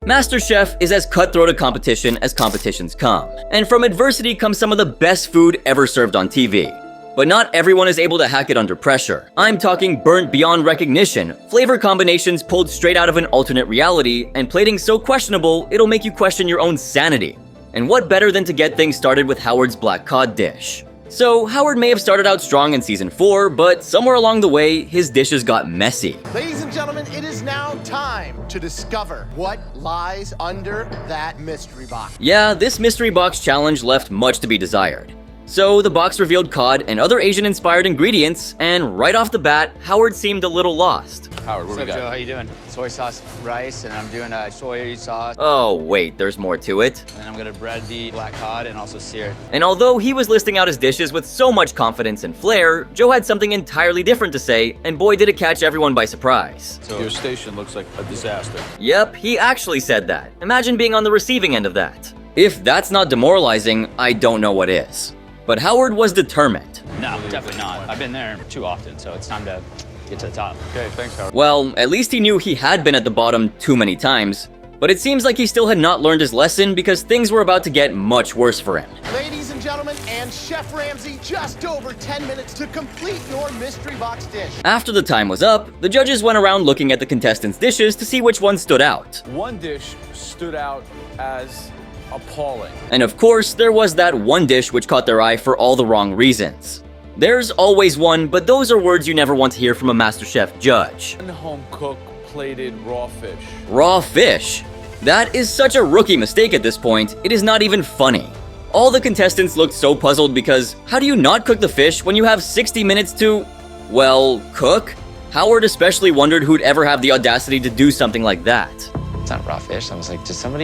MasterChef is as cutthroat a competition as competitions come, and from adversity comes some of the best food ever served on TV. But not everyone is able to hack it under pressure. I'm talking burnt beyond recognition, flavor combinations pulled straight out of an alternate reality, and plating so questionable it'll make you question your own sanity. And what better than to get things started with Howard's black cod dish? So Howard may have started out strong in season 4, but somewhere along the way, his dishes got messy. Ladies and gentlemen, it is now time to discover what lies under that mystery box. Yeah, this mystery box challenge left much to be desired. So the box revealed cod and other Asian-inspired ingredients, and right off the bat, Howard seemed a little lost. Howard, what do we got? Joe, how you doing? Soy sauce rice, and I'm doing soy sauce. Oh wait, there's more to it. And I'm gonna bread the black cod and also sear it. And although he was listing out his dishes with so much confidence and flair, Joe had something entirely different to say, and boy did it catch everyone by surprise. So your station looks like a disaster. Yep, he actually said that. Imagine being on the receiving end of that. If that's not demoralizing, I don't know what is. But Howard was determined. No, definitely not. I've been there too often, so it's time to get to the top. Okay, thanks, Howard. Well, at least he knew he had been at the bottom too many times, but it seems like he still had not learned his lesson because things were about to get much worse for him. Ladies and gentlemen, and Chef Ramsay, just over 10 minutes to complete your mystery box dish. After the time was up, the judges went around looking at the contestants' dishes to see which one stood out. One dish stood out as appalling. And of course, there was that one dish which caught their eye for all the wrong reasons. There's always one, but those are words you never want to hear from a MasterChef judge. Home-cooked plated raw fish. Raw fish? That is such a rookie mistake at this point, it is not even funny. All the contestants looked so puzzled because how do you not cook the fish when you have 60 minutes to, well, cook? Howard especially wondered who'd ever have the audacity to do something like that. It's not raw fish. I was like, does someone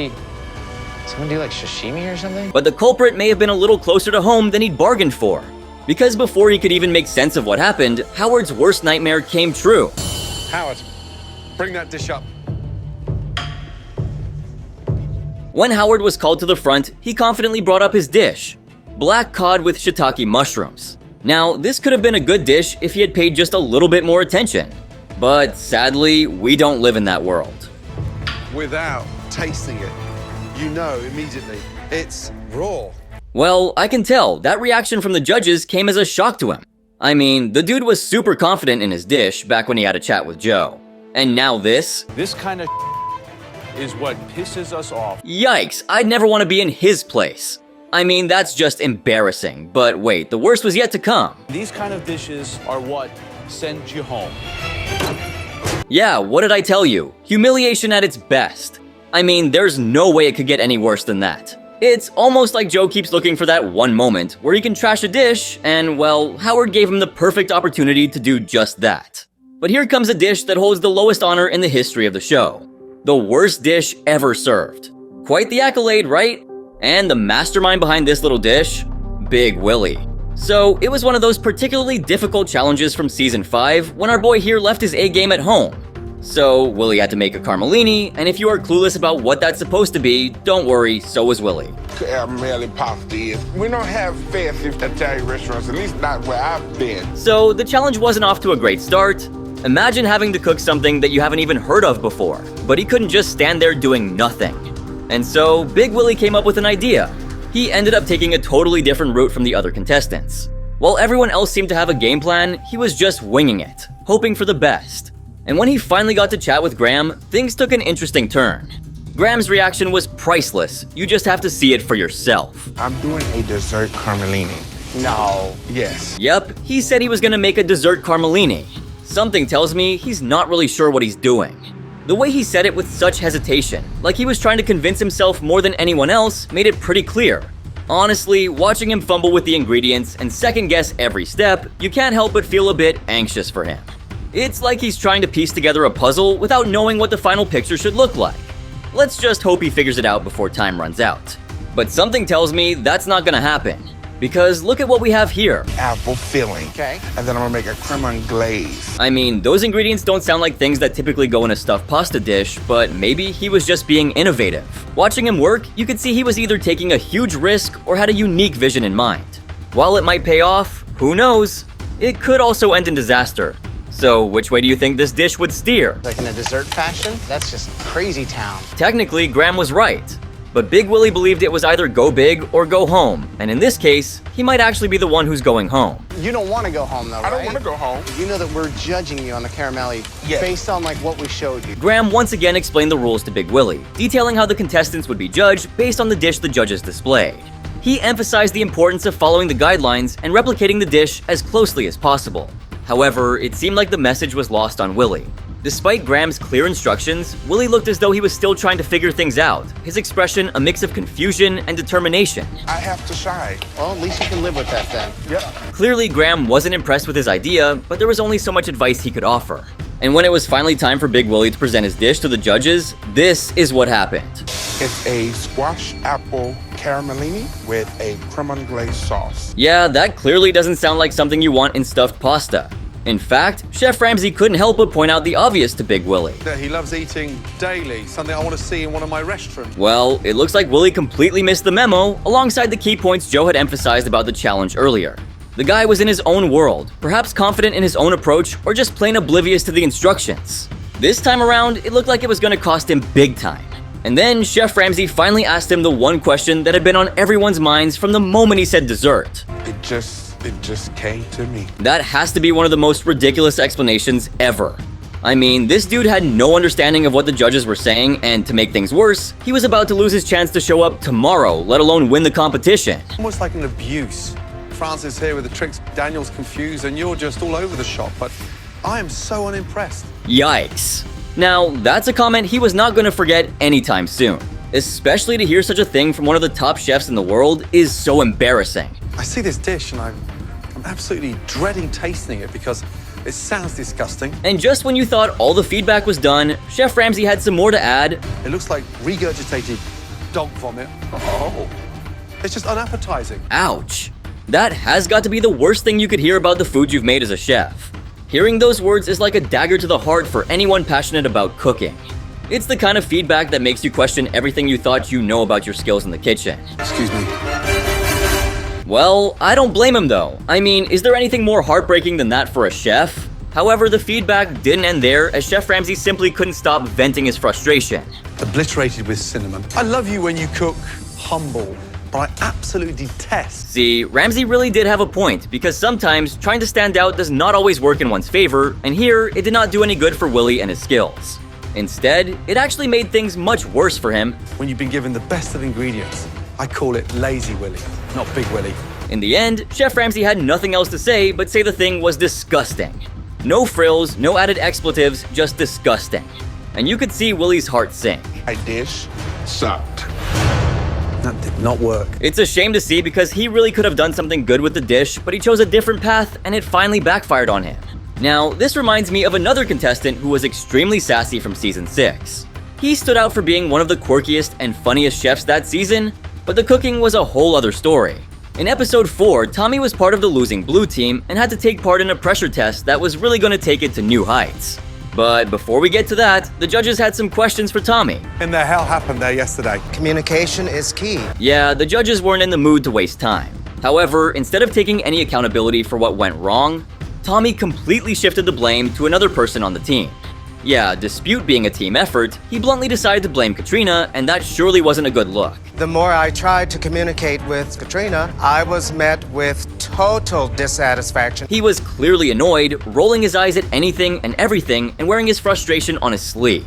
do like sashimi or something? But the culprit may have been a little closer to home than he'd bargained for. Because before he could even make sense of what happened, Howard's worst nightmare came true. Howard, bring that dish up. When Howard was called to the front, he confidently brought up his dish, black cod with shiitake mushrooms. Now, this could have been a good dish if he had paid just a little bit more attention. But sadly, we don't live in that world. Without tasting it, you know immediately it's raw. Well, I can tell, that reaction from the judges came as a shock to him. I mean, the dude was super confident in his dish back when he had a chat with Joe. And now this? This kind of is what pisses us off. Yikes, I'd never want to be in his place. I mean, that's just embarrassing. But wait, the worst was yet to come. These kind of dishes are what send you home. Yeah, what did I tell you? Humiliation at its best. I mean, there's no way it could get any worse than that. It's almost like Joe keeps looking for that one moment where he can trash a dish, and well, Howard gave him the perfect opportunity to do just that. But here comes a dish that holds the lowest honor in the history of the show. The worst dish ever served. Quite the accolade, right? And the mastermind behind this little dish? Big Willie. So, it was one of those particularly difficult challenges from season 5 when our boy here left his A game at home. So, Willie had to make a Carmelini, and if you are clueless about what that's supposed to be, don't worry, so was Willie. Carmelli pasta is. We don't have fancy Italian restaurants, at least not where I've been. So, the challenge wasn't off to a great start. Imagine having to cook something that you haven't even heard of before, but he couldn't just stand there doing nothing. And so, Big Willie came up with an idea. He ended up taking a totally different route from the other contestants. While everyone else seemed to have a game plan, he was just winging it, hoping for the best. And when he finally got to chat with Graham, things took an interesting turn. Graham's reaction was priceless. You just have to see it for yourself. I'm doing a dessert Carmelini. No. Yes. Yep, he said he was gonna make a dessert Carmelini. Something tells me he's not really sure what he's doing. The way he said it with such hesitation, like he was trying to convince himself more than anyone else, made it pretty clear. Honestly, watching him fumble with the ingredients and second guess every step, you can't help but feel a bit anxious for him. It's like he's trying to piece together a puzzle without knowing what the final picture should look like. Let's just hope he figures it out before time runs out. But something tells me that's not gonna happen. Because look at what we have here. Apple filling. Okay. And then I'm gonna make a creme anglaise. I mean, those ingredients don't sound like things that typically go in a stuffed pasta dish, but maybe he was just being innovative. Watching him work, you could see he was either taking a huge risk or had a unique vision in mind. While it might pay off, who knows? It could also end in disaster. So which way do you think this dish would steer? Like in a dessert fashion? That's just crazy town. Technically, Graham was right. But Big Willie believed it was either go big or go home, and in this case, he might actually be the one who's going home. You don't want to go home, though, I don't right? want to go home. You know that we're judging you on the caramelli Yeah. based on like what we showed you. Graham once again explained the rules to Big Willie, detailing how the contestants would be judged based on the dish the judges displayed. He emphasized the importance of following the guidelines and replicating the dish as closely as possible. However, it seemed like the message was lost on Willie. Despite Graham's clear instructions, Willie looked as though he was still trying to figure things out, his expression a mix of confusion and determination. I have to shine. Well, at least you can live with that then. Clearly, Graham wasn't impressed with his idea, but there was only so much advice he could offer. And when it was finally time for Big Willie to present his dish to the judges, this is what happened. It's a squash apple caramellini with a cremon glaze sauce. Yeah, that clearly doesn't sound like something you want in stuffed pasta. In fact, Chef Ramsay couldn't help but point out the obvious to Big Willie. That he loves eating daily, something I want to see in one of my restaurants. Well, it looks like Willie completely missed the memo, alongside the key points Joe had emphasized about the challenge earlier. The guy was in his own world, perhaps confident in his own approach, or just plain oblivious to the instructions. This time around, it looked like it was going to cost him big time. And then Chef Ramsay finally asked him the one question that had been on everyone's minds from the moment he said dessert. It just came to me. That has to be one of the most ridiculous explanations ever. I mean, this dude had no understanding of what the judges were saying, and to make things worse, he was about to lose his chance to show up tomorrow, let alone win the competition. Almost like an abuse. Francis here with the tricks, Daniel's confused, and you're just all over the shop, but I am so unimpressed. Yikes. Now, that's a comment he was not going to forget anytime soon. Especially to hear such a thing from one of the top chefs in the world is so embarrassing. I see this dish and I'm absolutely dreading tasting it because it sounds disgusting. And just when you thought all the feedback was done, Chef Ramsay had some more to add. It looks like regurgitated dog vomit. Oh. It's just unappetizing. Ouch. That has got to be the worst thing you could hear about the food you've made as a chef. Hearing those words is like a dagger to the heart for anyone passionate about cooking. It's the kind of feedback that makes you question everything you thought you know about your skills in the kitchen. Excuse me. Well, I don't blame him though. I mean, is there anything more heartbreaking than that for a chef? However, the feedback didn't end there, as Chef Ramsay simply couldn't stop venting his frustration. Obliterated with cinnamon. I love you when you cook humble, but I absolutely detest. See, Ramsay really did have a point, because sometimes trying to stand out does not always work in one's favor, and here, it did not do any good for Willie and his skills. Instead, it actually made things much worse for him. When you've been given the best of ingredients, I call it lazy Willie, not Big Willie. In the end, Chef Ramsay had nothing else to say but say the thing was disgusting. No frills, no added expletives, just disgusting. And you could see Willie's heart sink. My dish sucked. That did not work. It's a shame to see because he really could have done something good with the dish, but he chose a different path and it finally backfired on him. Now, this reminds me of another contestant who was extremely sassy from season 6. He stood out for being one of the quirkiest and funniest chefs that season, but the cooking was a whole other story. In episode 4, Tommy was part of the losing blue team and had to take part in a pressure test that was really going to take it to new heights. But before we get to that, the judges had some questions for Tommy. In the hell happened there yesterday? Communication is key. Yeah, the judges weren't in the mood to waste time. However, instead of taking any accountability for what went wrong, Tommy completely shifted the blame to another person on the team. Yeah, dispute being a team effort, he bluntly decided to blame Katrina, and that surely wasn't a good look. The more I tried to communicate with Katrina, I was met with total dissatisfaction. He was clearly annoyed, rolling his eyes at anything and everything and wearing his frustration on his sleeve.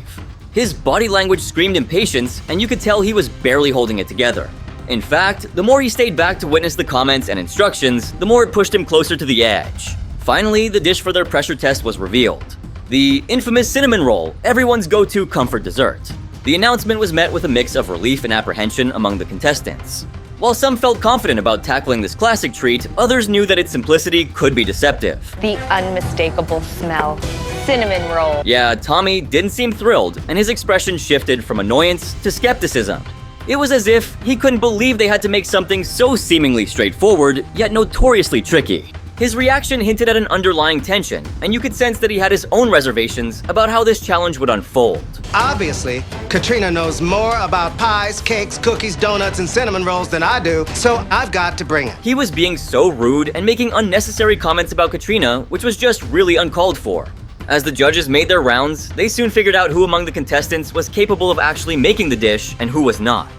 His body language screamed impatience, and you could tell he was barely holding it together. In fact, the more he stayed back to witness the comments and instructions, the more it pushed him closer to the edge. Finally, the dish for their pressure test was revealed. The infamous cinnamon roll, everyone's go-to comfort dessert. The announcement was met with a mix of relief and apprehension among the contestants. While some felt confident about tackling this classic treat, others knew that its simplicity could be deceptive. The unmistakable smell. Cinnamon roll. Yeah, Tommy didn't seem thrilled, and his expression shifted from annoyance to skepticism. It was as if he couldn't believe they had to make something so seemingly straightforward, yet notoriously tricky. His reaction hinted at an underlying tension, and you could sense that he had his own reservations about how this challenge would unfold. Obviously, Katrina knows more about pies, cakes, cookies, donuts, and cinnamon rolls than I do, so I've got to bring it. He was being so rude and making unnecessary comments about Katrina, which was just really uncalled for. As the judges made their rounds, they soon figured out who among the contestants was capable of actually making the dish and who was not.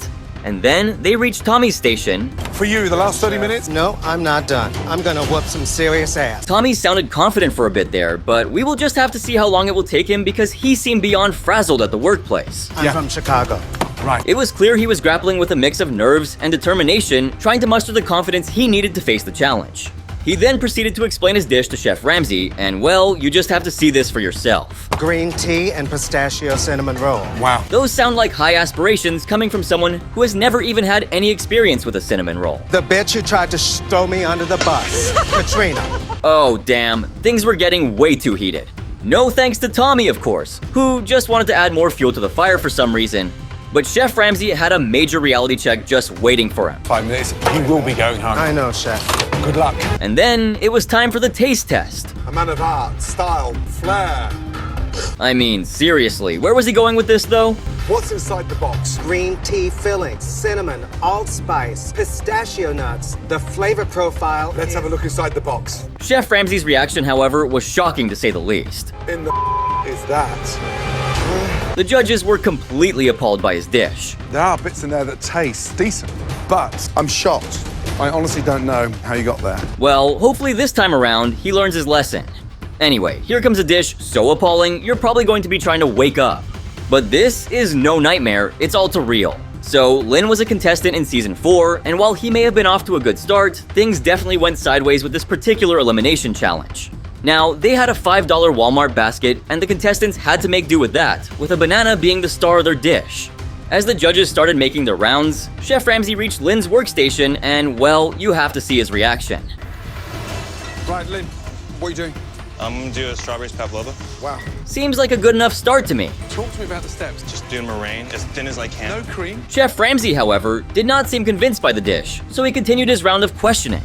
And then they reached Tommy's station. For you, the last 30 minutes? No, I'm not done. I'm gonna whoop some serious ass. Tommy sounded confident for a bit there, but we will just have to see how long it will take him because he seemed beyond frazzled at the workplace. I'm from Chicago. Right. It was clear he was grappling with a mix of nerves and determination, trying to muster the confidence he needed to face the challenge. He then proceeded to explain his dish to Chef Ramsay, and well, you just have to see this for yourself. Green tea and pistachio cinnamon roll. Wow. Those sound like high aspirations coming from someone who has never even had any experience with a cinnamon roll. The bitch who tried to throw me under the bus. Katrina. Oh damn, things were getting way too heated. No thanks to Tommy, of course, who just wanted to add more fuel to the fire for some reason. But Chef Ramsay had a major reality check just waiting for him. 5 minutes, he will be going home. I know, Chef. Good luck. And then it was time for the taste test. A man of art, style, flair. I mean, seriously, where was he going with this though? What's inside the box? Green tea filling, cinnamon, allspice, pistachio nuts. The flavor profile. Let's have a look inside the box. Chef Ramsay's reaction, however, was shocking to say the least. In the is that? The judges were completely appalled by his dish. There are bits in there that taste decent, but I'm shocked. I honestly don't know how you got there. Well, hopefully this time around, he learns his lesson. Anyway, here comes a dish so appalling, you're probably going to be trying to wake up. But this is no nightmare, it's all too real. So, Lynn was a contestant in Season 4, and while he may have been off to a good start, things definitely went sideways with this particular elimination challenge. Now, they had a $5 Walmart basket, and the contestants had to make do with that, with a banana being the star of their dish. As the judges started making their rounds, Chef Ramsay reached Lynn's workstation, and well, you have to see his reaction. Right, Lynn, what are you doing? I'm gonna do a strawberries pavlova. Wow. Seems like a good enough start to me. Talk to me about the steps. Just doing meringue as thin as I can. No cream. Chef Ramsay, however, did not seem convinced by the dish, so he continued his round of questioning.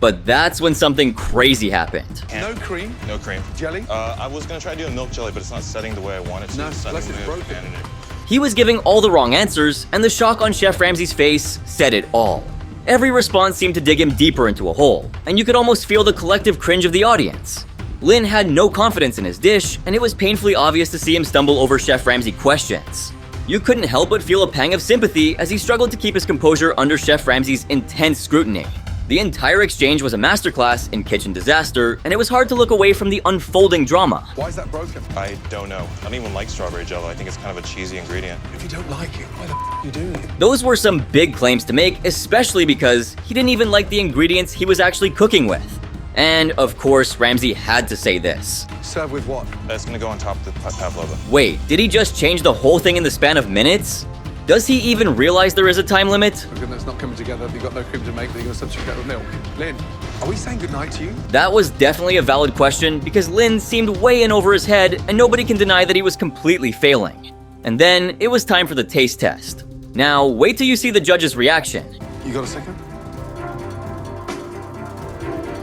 But that's when something crazy happened. No cream. No cream. Jelly? I was gonna try to do a milk jelly, but it's not setting the way I want it to. No, It's setting unless it's the way I broken. wanted it. He was giving all the wrong answers, and the shock on Chef Ramsay's face said it all. Every response seemed to dig him deeper into a hole, and you could almost feel the collective cringe of the audience. Lynn had no confidence in his dish, and it was painfully obvious to see him stumble over Chef Ramsay questions. You couldn't help but feel a pang of sympathy as he struggled to keep his composure under Chef Ramsay's intense scrutiny. The entire exchange was a masterclass in kitchen disaster, and it was hard to look away from the unfolding drama. Why is that broken? I don't know. I don't even like strawberry jello. I think it's kind of a cheesy ingredient. If you don't like it, why the are you doing it? Those were some big claims to make, especially because he didn't even like the ingredients he was actually cooking with. And of course, Ramsay had to say this. Serve with what? That's gonna go on top of the pavlova. Wait, did he just change the whole thing in the span of minutes? Does he even realize there is a time limit? For goodness, not coming together. You've got no cream to make, but you're going to substitute that with milk. Lynn, are we saying goodnight to you? That was definitely a valid question because Lynn seemed way in over his head and nobody can deny that he was completely failing. And then it was time for the taste test. Now, wait till you see the judge's reaction. You got a second?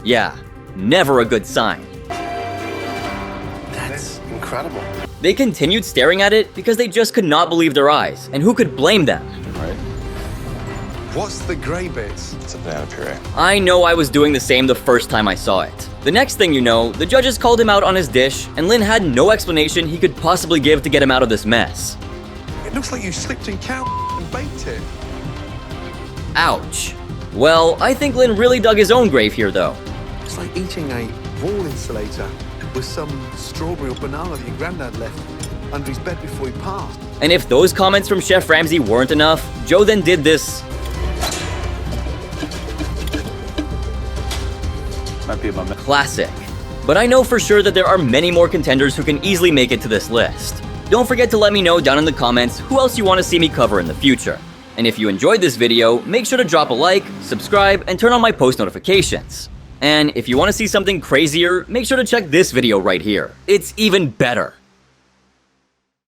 Yeah, never a good sign. That's incredible. They continued staring at it because they just could not believe their eyes, and who could blame them? Right? What's the grey bits? It's a banana puree. I know I was doing the same the first time I saw it. The next thing you know, the judges called him out on his dish, and Lynn had no explanation he could possibly give to get him out of this mess. It looks like you slipped in cow and baked it. Ouch. Well, I think Lynn really dug his own grave here, though. It's like eating a wall insulator with some strawberry or banana that your granddad left under his bed before he passed. And if those comments from Chef Ramsay weren't enough, Joe then did this. Might be about Classic. But I know for sure that there are many more contenders who can easily make it to this list. Don't forget to let me know down in the comments who else you want to see me cover in the future. And if you enjoyed this video, make sure to drop a like, subscribe, and turn on my post notifications. And if you want to see something crazier, make sure to check this video right here. It's even better.